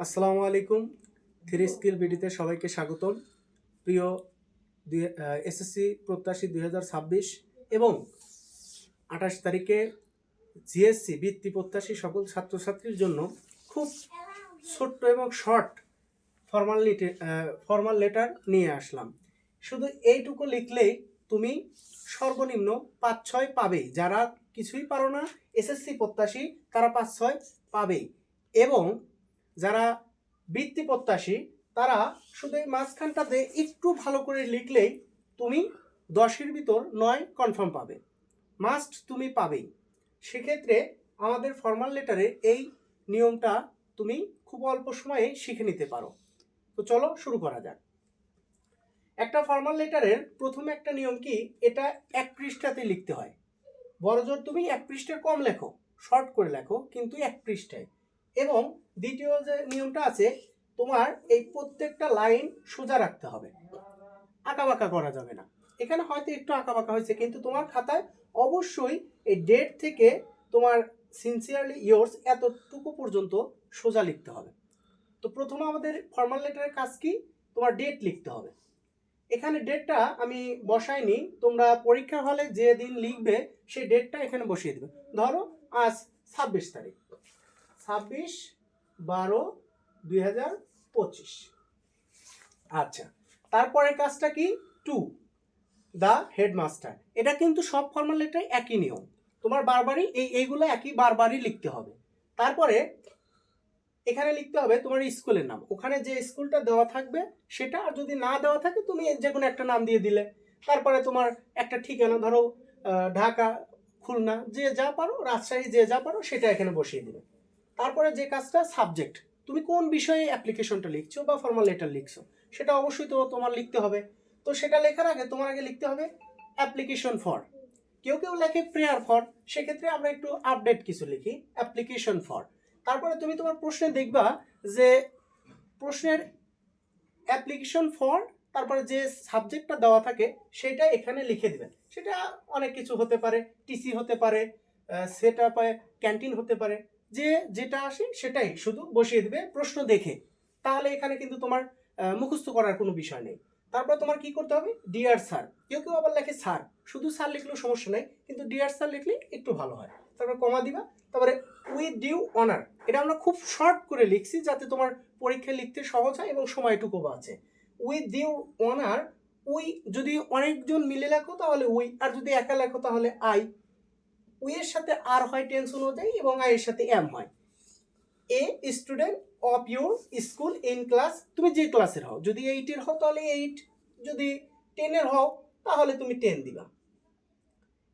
আসসালামু আলাইকুম। Three skill বিডিতে সবাইকে স্বাগতম। প্রিয় এসএসসি প্রত্যাশী 2026 এবং 28 তারিখে জিএসসি বৃত্তি প্রত্যাশী সকল ছাত্রছাত্রীর জন্য খুব ছোট্ট এবং শর্ট ফর্মাল লেটার নিয়ে আসলাম। শুধু এইটুকু লিখলেই তুমি সর্বনিম্ন 5-6 পাবেই। যারা কিছুই পারো না এসএসসি প্রত্যাশী তারা 5-6 পাবেই, এবং যারা বৃত্তি প্রত্যাশী তারা শুধু এই মাঝখানটাতে একটু ভালো করে লিখলেই তুমি 10-এর ভিতর 9 কনফার্ম পাবে, মাস্ট তুমি পাবেই। সেক্ষেত্রে আমাদের ফর্মাল লেটারে এই নিয়মটা তুমি খুব অল্প সময়ে শিখে নিতে পারো। তো চলো শুরু করা যাক। একটা ফর্মাল লেটারের প্রথমে একটা নিয়ম কি, এটা 1 পৃষ্ঠাতে লিখতে হয়। বড়জোর তুমি 1 পৃষ্ঠার কম লেখো, শর্ট করে লেখো, কিন্তু 1 পৃষ্ঠায়। এবং দ্বিতীয় যে নিয়মটা আছে, তোমার এই প্রত্যেকটা লাইন সোজা রাখতে হবে, আঁকাবাঁকা করা যাবে না। এখানে হয়তো একটু আঁকাবাঁকা হয়েছে, কিন্তু তোমার খাতায় অবশ্যই এই ডেট থেকে তোমার সিনসিয়ারলি ইয়োর্স এতটুকু পর্যন্ত সোজা লিখতে হবে। তো প্রথমে আমাদের ফর্মাল লেটারের কাজ কি, তোমার ডেট লিখতে হবে। এখানে ডেটটা আমি বসাইনি, তোমরা পরীক্ষা হলে যে দিন লিখবে সেই ডেটটা এখানে বসিয়ে দেবে। ধরো আজ 26 তারিখ, 26/12/2025। আচ্ছা, তারপরে কাজটা কি, টু দ্য হেডমাস্টার। এটা কিন্তু সব ফর্মাল লেটারে একই নিয়ম, তোমার বারবারই এইগুলো একই বারবারই লিখতে হবে। তারপরে এখানে লিখতে হবে তোমার স্কুলের নাম, ওখানে যে স্কুলটা দেওয়া থাকবে সেটা, আর যদি না দেওয়া থাকে তুমি যে কোনো একটা নাম দিয়ে দিলে। তারপরে তোমার একটা ঠিকানা, ধরো ঢাকা, খুলনা, যে যা পারো, রাজশাহী, যে যা পারো সেটা এখানে বসিয়ে দিবে। তারপরে যে কাজটা, সাবজেক্ট, তুমি কোন বিষয়ে অ্যাপ্লিকেশনটা লিখছো বা ফর্মাল লেটার লিখছো সেটা অবশ্যই তো তোমার লিখতে হবে। তো সেটা লেখার আগে তোমার আগে লিখতে হবে অ্যাপ্লিকেশন ফর। কেউ কেউ লেখে প্রেয়ার ফর, সেক্ষেত্রে আমরা একটু আপডেট কিছু লিখি, অ্যাপ্লিকেশন ফর। তারপরে তুমি তোমার প্রশ্নে দেখবা যে প্রশ্নের অ্যাপ্লিকেশন ফর, তারপরে যে সাবজেক্টটা দেওয়া থাকে সেটা এখানে লিখে দিবেন। সেটা অনেক কিছু হতে পারে, টিসি হতে পারে, সেট আপে ক্যান্টিন হতে পারে, যে যেটা আসে সেটাই শুধু বসিয়ে দিবে প্রশ্ন দেখে। তাহলে এখানে কিন্তু তোমার মুখস্থ করার কোনো বিষয় নেই। তারপর তোমার কি করতে হবে, ডিয়ার স্যার। কেউ কেউ আবার লেখে স্যার, শুধু স্যার লিখলেও সমস্যা নেই, কিন্তু ডিয়ার স্যার লিখলে একটু ভালো হয়। তারপর কমা দিবা। তারপরে উইথ ডিউ অনার, এটা আমরা খুব শর্ট করে লিখছি যাতে তোমার পরীক্ষায় লিখতে সহজ হয় এবং সময়টুকু বাঁচে। উইথ ডিউ অনার, উই যদি অনেকজন মিলে লেখো তাহলে উই, আর যদি একা লেখো তাহলে আই। উই এর সাথে আর হয় টেন্স অনুযায়ী, এবং আই এর সাথে এম হয়। A student of your school in class, তুমি যে ক্লাসের হও, যদি 8-এর হও তাহলে 8, যদি 10-এর হও তাহলে তুমি 10 দিবা।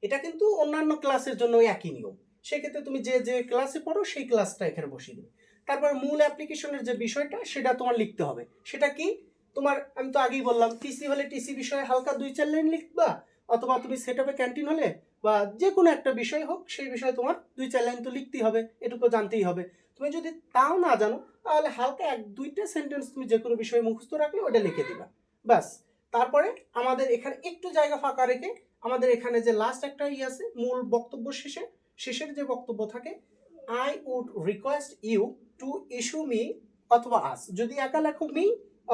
এটা কিন্তু অন্যান্য ক্লাসের জন্য একই নিয়ম। সেক্ষেত্রে তুমি যে যে ক্লাসে পড়ো সেই ক্লাসটা এখানে বসিয়ে দেবে। তারপর মূল অ্যাপ্লিকেশনের যে বিষয়টা সেটা তোমার লিখতে হবে। সেটা কি, তোমার আমি তো আগেই বললাম, টিসি হলে টিসি বিষয়ে হালকা 2-4 লাইন লিখবা, অথবা তুমি সেট আপে ক্যান্টিন হলে বা যে কোনো একটা বিষয় হোক সেই বিষয়ে তোমার 2-4 লাইন তো লিখতেই হবে, এটুকু জানতেই হবে। তুমি যদি তাও না জানো তাহলে হালকা 1-2টা সেন্টেন্স তুমি যে কোনো বিষয়ে মুখস্থ রাখলে ওটা লিখে দিবা, ব্যাস। তারপরে আমাদের এখানে একটু জায়গা ফাঁকা রেখে আমাদের এখানে যে লাস্ট একটা আছে, মূল বক্তব্য শেষের যে বক্তব্য থাকে, I would request you to issue me, অথবা আস, যদি একা লেখো মি,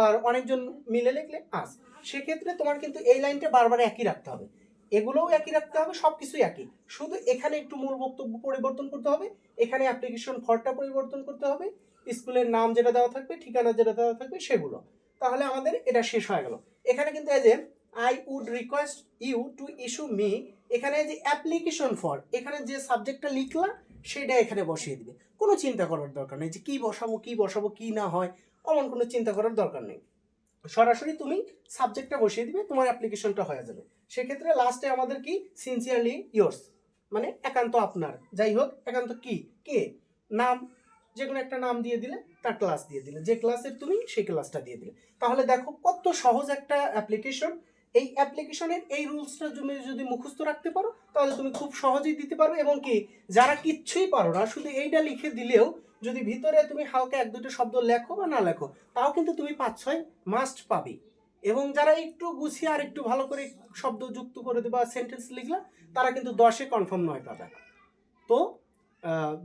আর অনেকজন মিলে লিখলে আস। সেক্ষেত্রে তোমার কিন্তু এই লাইনটা বারবার একই রাখতে হবে, এগুলোও একই রাখতে হবে, সবকিছুই একই। শুধু এখানে একটু মূল বক্তব্য পরিবর্তন করতে হবে, এখানে অ্যাপ্লিকেশন ফরটা পরিবর্তন করতে হবে, স্কুলের নাম যেটা দেওয়া থাকবে, ঠিকানা যেটা দেওয়া থাকবে সেগুলো। তাহলে আমাদের এটা শেষ হয়ে গেল। এখানে কিন্তু এই যে I would request you to issue me, এখানে যে অ্যাপ্লিকেশন ফর, এখানে যে সাবজেক্টটা লিখলা সেটা এখানে বসিয়ে দিবে। কোনো চিন্তা করার দরকার নেই যে কি বসাবো কি না হয়, অমন কোনো চিন্তা করার দরকার নেই। সরাসরি তুমি সাবজেক্টটা বসিয়ে দিবে, তোমার অ্যাপ্লিকেশনটা হয়ে যাবে। সেক্ষেত্রে লাস্টে আমাদের কি, সিনসিয়ারলি ইয়োর্স, মানে একান্ত আপনার, যাই হোক একান্ত কি কে, নাম, যে কোনো একটা নাম দিয়ে দিলে, তার ক্লাস দিয়ে দিলে, যে ক্লাসের তুমি সেই ক্লাসটা দিয়ে দিলে। তাহলে দেখো কত সহজ একটা অ্যাপ্লিকেশন। এই অ্যাপ্লিকেশনের এই রুলসটা তুমি যদি মুখস্থ রাখতে পারো তাহলে তুমি খুব সহজেই দিতে পারবে। এবং কি, যারা কিচ্ছুই পারো না, শুধু এইটা লিখে দিলেও যদি ভিতরে তুমি হালকা 1-2টা শব্দ লেখো বা না লেখো, তাও কিন্তু তুমি 5-6 মাস্ট পাবে। এবং যারা একটু গুছিয়ে আর একটু ভালো করে শব্দ যুক্ত করে দেবা, সেন্টেন্স লিখলা, তারা কিন্তু 10-এ কনফার্ম 9 পাবে। তো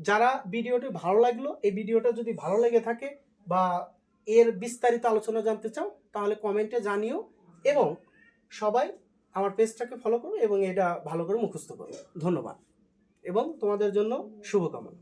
যারা ভিডিওটি ভালো লাগলো, এই ভিডিওটা যদি ভালো লেগে থাকে বা এর বিস্তারিত আলোচনা জানতে চাও তাহলে কমেন্টে জানিও, এবং সবাই আমার পেজটাকে ফলো করো এবং এটা ভালো করে মুখস্থ করো। ধন্যবাদ এবং তোমাদের জন্য শুভকামনা।